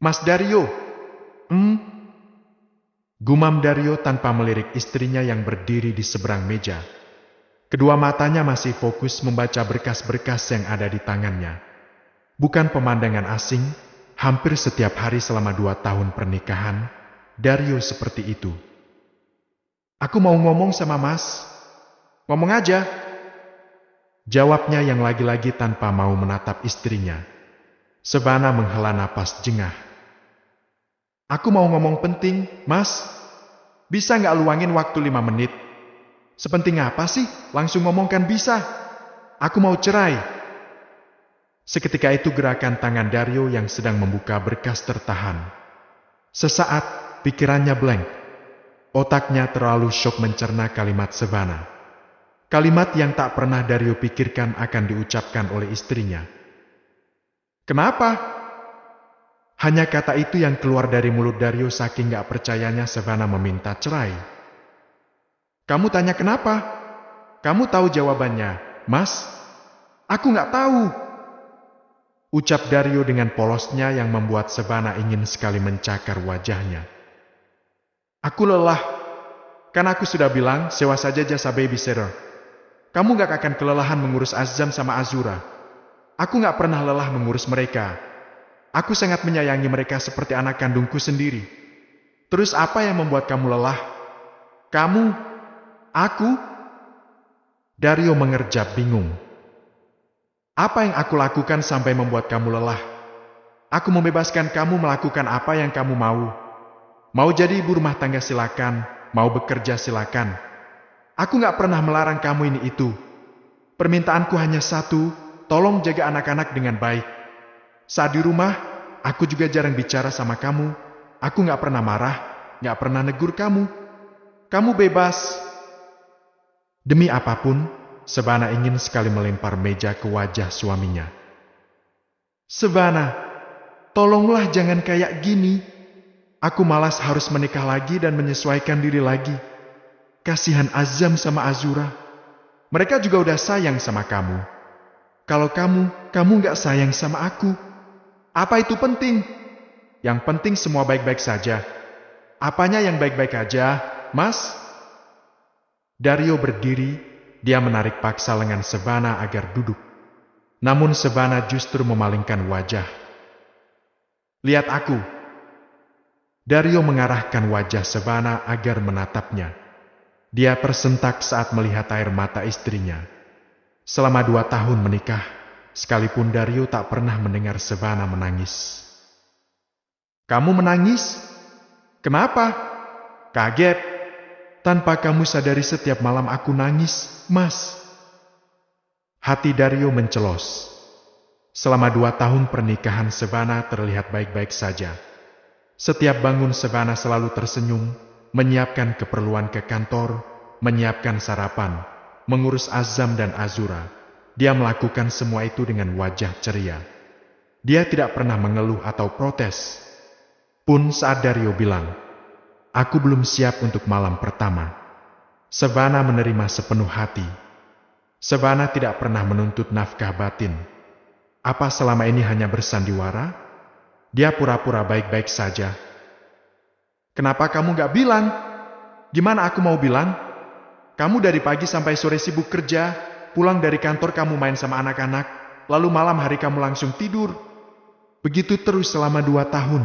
Mas Dario, hmm? Gumam Dario tanpa melirik istrinya yang berdiri di seberang meja. Kedua matanya masih fokus membaca berkas-berkas yang ada di tangannya. Bukan pemandangan asing, hampir setiap hari selama 2 tahun pernikahan, Dario seperti itu. Aku mau ngomong sama Mas. Ngomong aja. Jawabnya yang lagi-lagi tanpa mau menatap istrinya. Savana menghela napas jengah. Aku mau ngomong penting, Mas. Bisa nggak luangin waktu 5 menit? Sepenting apa sih? Langsung ngomongkan bisa. Aku mau cerai. Seketika itu gerakan tangan Dario yang sedang membuka berkas tertahan. Sesaat, pikirannya blank. Otaknya terlalu syok mencerna kalimat Savana. Kalimat yang tak pernah Dario pikirkan akan diucapkan oleh istrinya. Kenapa? Hanya kata itu yang keluar dari mulut Dario saking gak percayanya Savana meminta cerai. Kamu tanya kenapa? Kamu tahu jawabannya, Mas? Aku gak tahu. Ucap Dario dengan polosnya yang membuat Savana ingin sekali mencakar wajahnya. Aku lelah. Kan aku sudah bilang, sewa saja jasa babysitter. Kamu gak akan kelelahan mengurus Azam sama Azura. Aku gak pernah lelah mengurus mereka. Aku sangat menyayangi mereka seperti anak kandungku sendiri. Terus apa yang membuat kamu lelah? Kamu? Aku? Dario mengerjap bingung. Apa yang aku lakukan sampai membuat kamu lelah? Aku membebaskan kamu melakukan apa yang kamu mau. Mau jadi ibu rumah tangga silakan, mau bekerja silakan. Aku gak pernah melarang kamu ini itu. Permintaanku hanya satu, tolong jaga anak-anak dengan baik. Saat di rumah, aku juga jarang bicara sama kamu. Aku gak pernah marah, gak pernah negur kamu. Kamu bebas. Demi apapun, Savana ingin sekali melempar meja ke wajah suaminya. Savana, tolonglah jangan kayak gini. Aku malas harus menikah lagi dan menyesuaikan diri lagi. Kasihan Azam sama Azura. Mereka juga udah sayang sama kamu. Kalau kamu gak sayang sama aku. Apa itu penting? Yang penting semua baik-baik saja. Apanya yang baik-baik aja, Mas? Dario berdiri, dia menarik paksa lengan Savana agar duduk. Namun Savana justru memalingkan wajah. Lihat aku. Dario mengarahkan wajah Savana agar menatapnya. Dia tersentak saat melihat air mata istrinya. Selama 2 tahun menikah, sekalipun Dario tak pernah mendengar Savana menangis. Kamu menangis? Kenapa? Kaget. Tanpa kamu sadari setiap malam aku nangis, Mas. Hati Dario mencelos. Selama 2 tahun pernikahan Savana terlihat baik-baik saja. Setiap bangun Savana selalu tersenyum, menyiapkan keperluan ke kantor, menyiapkan sarapan, mengurus Azam dan Azura. Dia melakukan semua itu dengan wajah ceria. Dia tidak pernah mengeluh atau protes. Pun saat Dario bilang, aku belum siap untuk malam pertama. Savana menerima sepenuh hati. Savana tidak pernah menuntut nafkah batin. Apa selama ini hanya bersandiwara? Dia pura-pura baik-baik saja. Kenapa kamu gak bilang? Gimana aku mau bilang? Kamu dari pagi sampai sore sibuk kerja, pulang dari kantor kamu main sama anak-anak, lalu malam hari kamu langsung tidur. Begitu terus selama 2 tahun.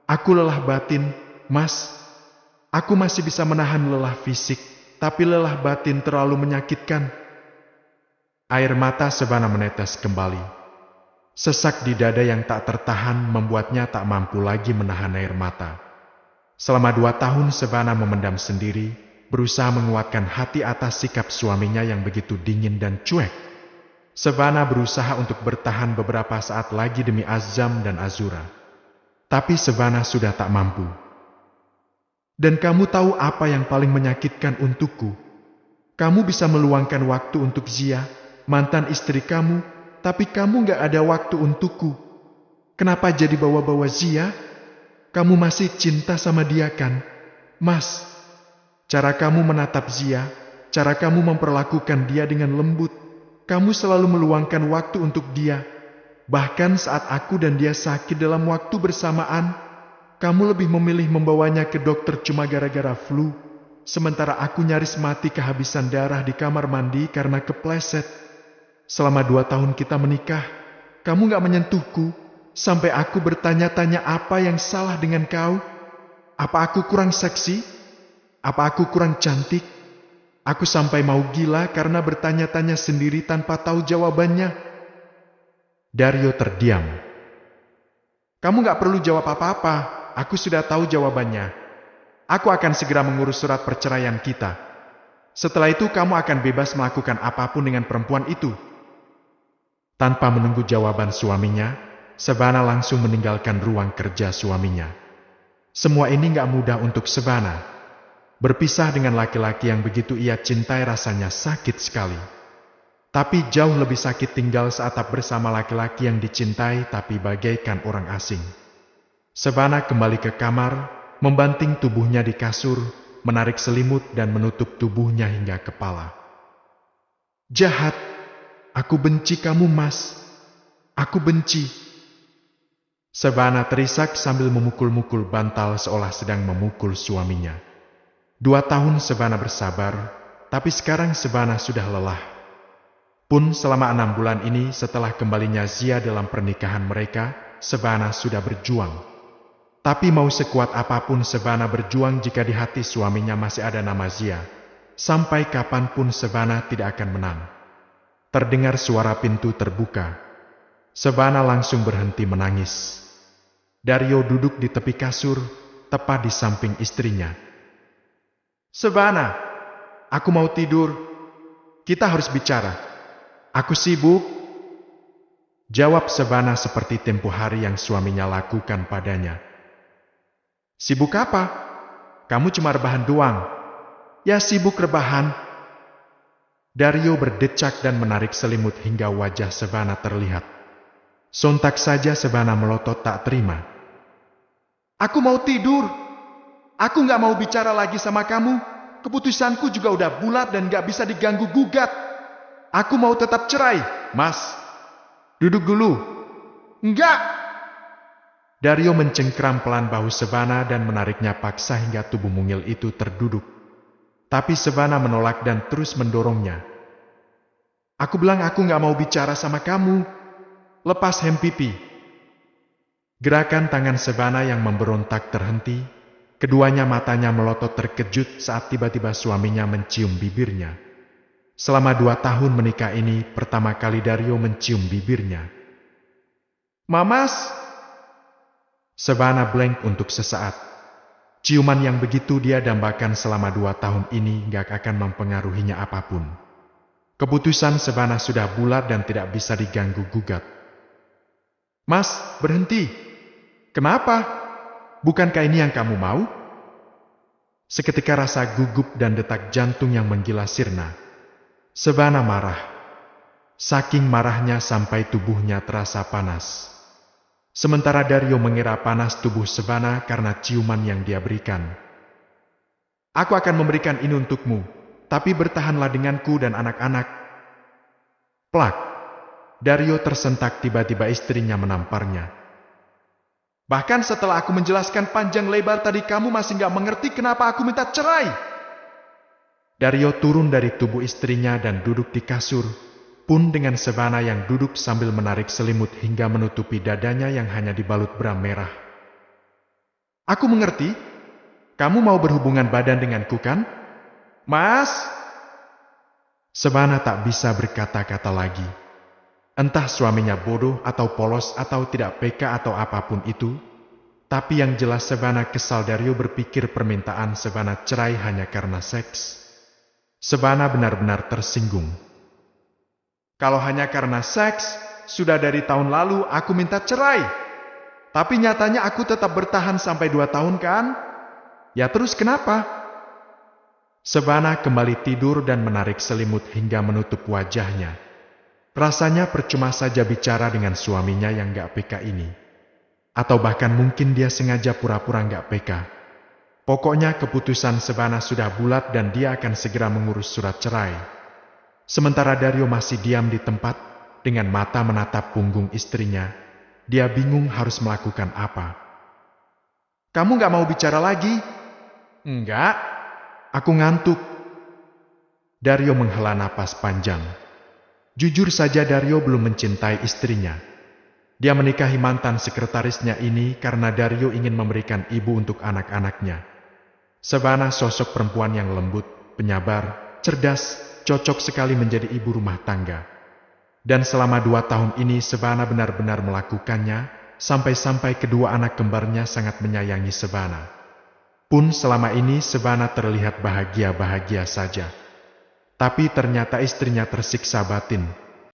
Aku lelah batin, Mas. Aku masih bisa menahan lelah fisik, tapi lelah batin terlalu menyakitkan. Air mata Savana menetes kembali. Sesak di dada yang tak tertahan membuatnya tak mampu lagi menahan air mata. Selama 2 tahun Savana memendam sendiri, berusaha menguatkan hati atas sikap suaminya yang begitu dingin dan cuek. Savana berusaha untuk bertahan beberapa saat lagi demi Azam dan Azura. Tapi Savana sudah tak mampu. Dan kamu tahu apa yang paling menyakitkan untukku? Kamu bisa meluangkan waktu untuk Zia, mantan istri kamu, tapi kamu gak ada waktu untukku. Kenapa jadi bawa-bawa Zia? Kamu masih cinta sama dia kan, Mas? Cara kamu menatap Zia, cara kamu memperlakukan dia dengan lembut, kamu selalu meluangkan waktu untuk dia. Bahkan saat aku dan dia sakit dalam waktu bersamaan, kamu lebih memilih membawanya ke dokter cuma gara-gara flu, sementara aku nyaris mati kehabisan darah di kamar mandi karena kepleset. Selama 2 tahun kita menikah, kamu gak menyentuhku, sampai aku bertanya-tanya apa yang salah dengan kau. Apa aku kurang seksi? Apa aku kurang cantik? Aku sampai mau gila karena bertanya-tanya sendiri tanpa tahu jawabannya. Dario terdiam. Kamu gak perlu jawab apa-apa, aku sudah tahu jawabannya. Aku akan segera mengurus surat perceraian kita. Setelah itu kamu akan bebas melakukan apapun dengan perempuan itu. Tanpa menunggu jawaban suaminya, Shebana langsung meninggalkan ruang kerja suaminya. Semua ini gak mudah untuk Shebana. Berpisah dengan laki-laki yang begitu ia cintai rasanya sakit sekali. Tapi jauh lebih sakit tinggal saat bersama laki-laki yang dicintai tapi bagaikan orang asing. Shebana kembali ke kamar, membanting tubuhnya di kasur, menarik selimut dan menutup tubuhnya hingga kepala. Jahat, aku benci kamu, Mas. Aku benci. Shebana terisak sambil memukul-mukul bantal seolah sedang memukul suaminya. 2 tahun Shebana bersabar, tapi sekarang Shebana sudah lelah. Pun selama 6 bulan ini setelah kembalinya Zia dalam pernikahan mereka, Shebana sudah berjuang. Tapi mau sekuat apapun Shebana berjuang jika di hati suaminya masih ada nama Zia. Sampai kapanpun Shebana tidak akan menang. Terdengar suara pintu terbuka. Shebana langsung berhenti menangis. Dario duduk di tepi kasur, tepat di samping istrinya. Shebana, aku mau tidur. Kita harus bicara. Aku sibuk. Jawab Shebana seperti tempo hari yang suaminya lakukan padanya. Sibuk apa? Kamu cuma rebahan doang. Ya sibuk rebahan. Dario berdecak dan menarik selimut hingga wajah Shebana terlihat. Sontak saja Shebana melotot tak terima. Aku mau tidur. Aku gak mau bicara lagi sama kamu. Keputusanku juga udah bulat dan gak bisa diganggu gugat. Aku mau tetap cerai, Mas. Duduk dulu. Enggak. Dario mencengkram pelan bahu Shebana dan menariknya paksa hingga tubuh mungil itu terduduk. Tapi Shebana menolak dan terus mendorongnya. Aku bilang aku gak mau bicara sama kamu. Lepas hem pipi. Gerakan tangan Shebana yang memberontak terhenti. Keduanya matanya melotot terkejut saat tiba-tiba suaminya mencium bibirnya. Selama 2 tahun menikah ini, pertama kali Dario mencium bibirnya. Mamas! Shebana blank untuk sesaat. Ciuman yang begitu dia dambakan selama 2 tahun ini gak akan mempengaruhinya apapun. Keputusan Shebana sudah bulat dan tidak bisa diganggu gugat. Mas, berhenti. Kenapa? Bukankah ini yang kamu mau? Seketika rasa gugup dan detak jantung yang menggila sirna. Shebana marah. Saking marahnya sampai tubuhnya terasa panas. Sementara Dario mengira panas tubuh Shebana karena ciuman yang dia berikan. Aku akan memberikan ini untukmu, tapi bertahanlah denganku dan anak-anak. Plak. Dario tersentak tiba-tiba istrinya menamparnya. Bahkan setelah aku menjelaskan panjang lebar tadi kamu masih gak mengerti kenapa aku minta cerai. Dario turun dari tubuh istrinya dan duduk di kasur, pun dengan Shebana yang duduk sambil menarik selimut hingga menutupi dadanya yang hanya dibalut bra merah. Aku mengerti. Kamu mau berhubungan badan denganku kan? Mas! Shebana tak bisa berkata-kata lagi. Entah suaminya bodoh atau polos atau tidak peka atau apapun itu, tapi yang jelas Shebana kesal. Dario berpikir permintaan Shebana cerai hanya karena seks. Shebana benar-benar tersinggung. Kalau hanya karena seks, sudah dari tahun lalu aku minta cerai. Tapi nyatanya aku tetap bertahan sampai 2 tahun kan? Ya terus kenapa? Shebana kembali tidur dan menarik selimut hingga menutup wajahnya. Rasanya percuma saja bicara dengan suaminya yang gak peka ini. Atau bahkan mungkin dia sengaja pura-pura gak peka. Pokoknya keputusan Shebana sudah bulat dan dia akan segera mengurus surat cerai. Sementara Dario masih diam di tempat, dengan mata menatap punggung istrinya. Dia bingung harus melakukan apa. Kamu gak mau bicara lagi? Enggak. Aku ngantuk. Dario menghela napas panjang. Jujur saja Dario belum mencintai istrinya. Dia menikahi mantan sekretarisnya ini karena Dario ingin memberikan ibu untuk anak-anaknya. Savannah sosok perempuan yang lembut, penyabar, cerdas, cocok sekali menjadi ibu rumah tangga. Dan selama 2 tahun ini Savannah benar-benar melakukannya, sampai-sampai kedua anak kembarnya sangat menyayangi Savannah. Pun selama ini Savannah terlihat bahagia-bahagia saja. Tapi ternyata istrinya tersiksa batin.